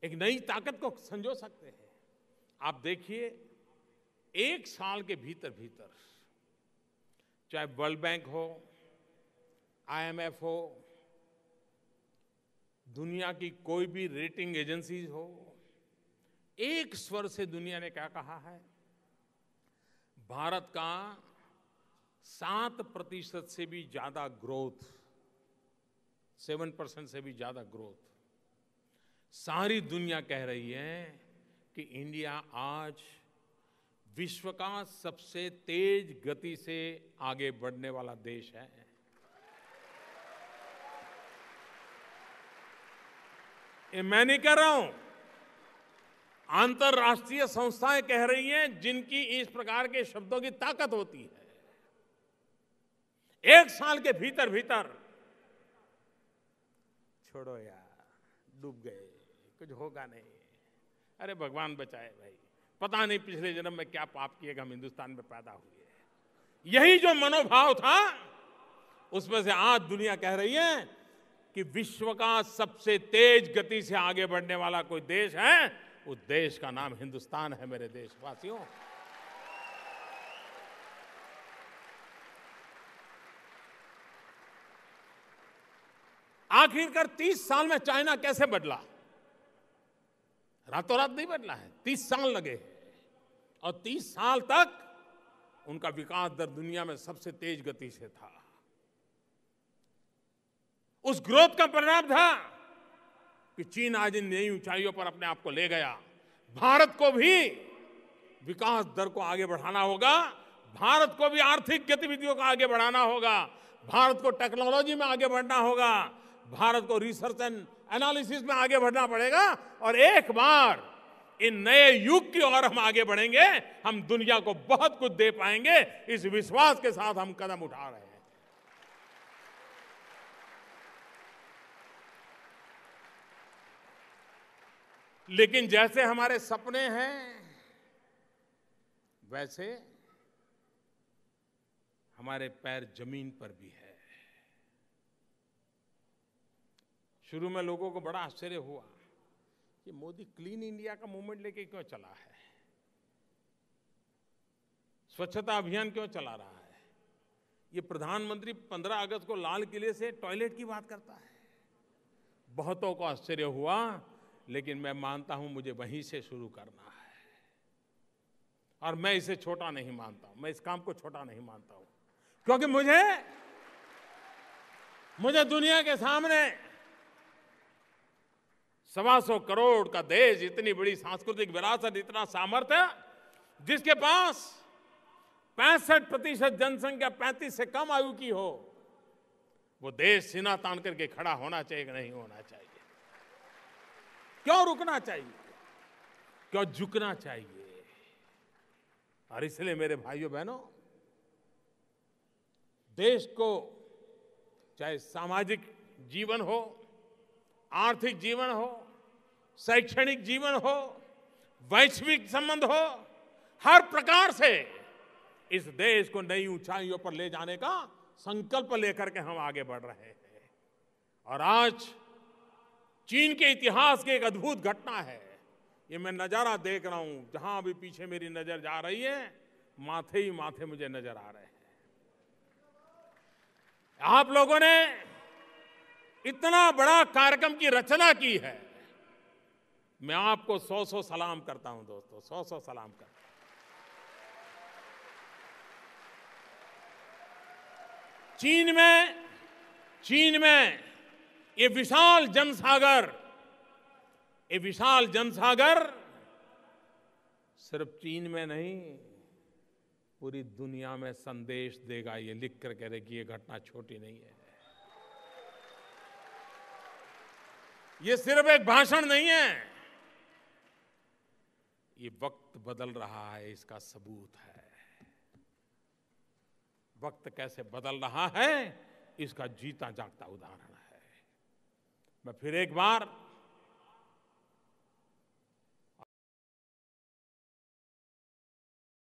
एक नई ताकत को संजो सकते हैं। आप देखिए, एक साल के भीतर भीतर चाहे वर्ल्ड बैंक हो, IMF हो, दुनिया की कोई भी रेटिंग एजेंसीज हो, एक स्वर से दुनिया ने क्या कहा है, भारत का 7% से भी ज्यादा ग्रोथ, 7% से भी ज्यादा ग्रोथ, सारी दुनिया कह रही है कि इंडिया आज विश्व का सबसे तेज गति से आगे बढ़ने वाला देश है। ये मैं नहीं कह रहा हूं, अंतर्राष्ट्रीय संस्थाएं कह रही हैं, जिनकी इस प्रकार के शब्दों की ताकत होती है। एक साल के भीतर भीतर, छोड़ो यार, डूब गए, कुछ होगा नहीं, अरे भगवान बचाए भाई, पता नहीं पिछले जन्म में क्या पाप किए हम हिंदुस्तान में पैदा हुए। यही जो मनोभाव था, उसमें से आज दुनिया कह रही है कि विश्व का सबसे तेज गति से आगे बढ़ने वाला कोई देश है, उस देश का नाम हिंदुस्तान है। मेरे देशवासियों, आखिरकार 30 साल में चाइना कैसे बदला? रातों रात नहीं बदला है, 30 साल लगे हैं, और 30 साल तक उनका विकास दर दुनिया में सबसे तेज गति से था। उस ग्रोथ का परिणाम था कि चीन आज इन नई ऊंचाइयों पर अपने आप को ले गया। भारत को भी विकास दर को आगे बढ़ाना होगा, भारत को भी आर्थिक गतिविधियों को आगे बढ़ाना होगा, भारत को टेक्नोलॉजी में आगे बढ़ना होगा, भारत को रिसर्च एंड एनालिसिस में आगे बढ़ना पड़ेगा। और एक बार इन नए युग की ओर हम आगे बढ़ेंगे, हम दुनिया को बहुत कुछ दे पाएंगे, इस विश्वास के साथ हम कदम उठा रहे हैं। लेकिन जैसे हमारे सपने हैं, वैसे हमारे पैर जमीन पर भी है। शुरू में लोगों को बड़ा आश्चर्य हुआ कि मोदी क्लीन इंडिया का मूवमेंट लेके क्यों चला है, स्वच्छता अभियान क्यों चला रहा है, ये प्रधानमंत्री 15 अगस्त को लाल किले से टॉयलेट की बात करता है। बहुतों को आश्चर्य हुआ, लेकिन मैं मानता हूं मुझे वहीं से शुरू करना है, और मैं इसे छोटा नहीं मानता हूं, मैं इस काम को छोटा नहीं मानता हूं, क्योंकि मुझे दुनिया के सामने 125 करोड़ का देश, इतनी बड़ी सांस्कृतिक विरासत, इतना सामर्थ्य, जिसके पास 65% जनसंख्या 35 से कम आयु की हो, वो देश सीना तान करके खड़ा होना चाहिए कि नहीं होना चाहिए? क्यों रुकना चाहिए, क्यों झुकना चाहिए? और इसलिए मेरे भाइयों बहनों, देश को चाहे सामाजिक जीवन हो, आर्थिक जीवन हो, शैक्षणिक जीवन हो, वैश्विक संबंध हो, हर प्रकार से इस देश को नई ऊंचाइयों पर ले जाने का संकल्प लेकर के हम आगे बढ़ रहे हैं। और आज चीन के इतिहास की एक अद्भुत घटना है, ये मैं नजारा देख रहा हूं, जहां भी पीछे मेरी नजर जा रही है, माथे ही माथे मुझे नजर आ रहे हैं। आप लोगों ने इतना बड़ा कार्यक्रम की रचना की है, मैं आपको 100 सलाम करता हूं दोस्तों, 100 सलाम करता हूं। चीन में ये विशाल जनसागर सिर्फ चीन में नहीं, पूरी दुनिया में संदेश देगा, ये लिख कर कह रहे कि ये घटना छोटी नहीं है, ये सिर्फ एक भाषण नहीं है, ये वक्त बदल रहा है, इसका सबूत है। वक्त कैसे बदल रहा है, इसका जीता जागता उदाहरण है। मैं फिर एक बार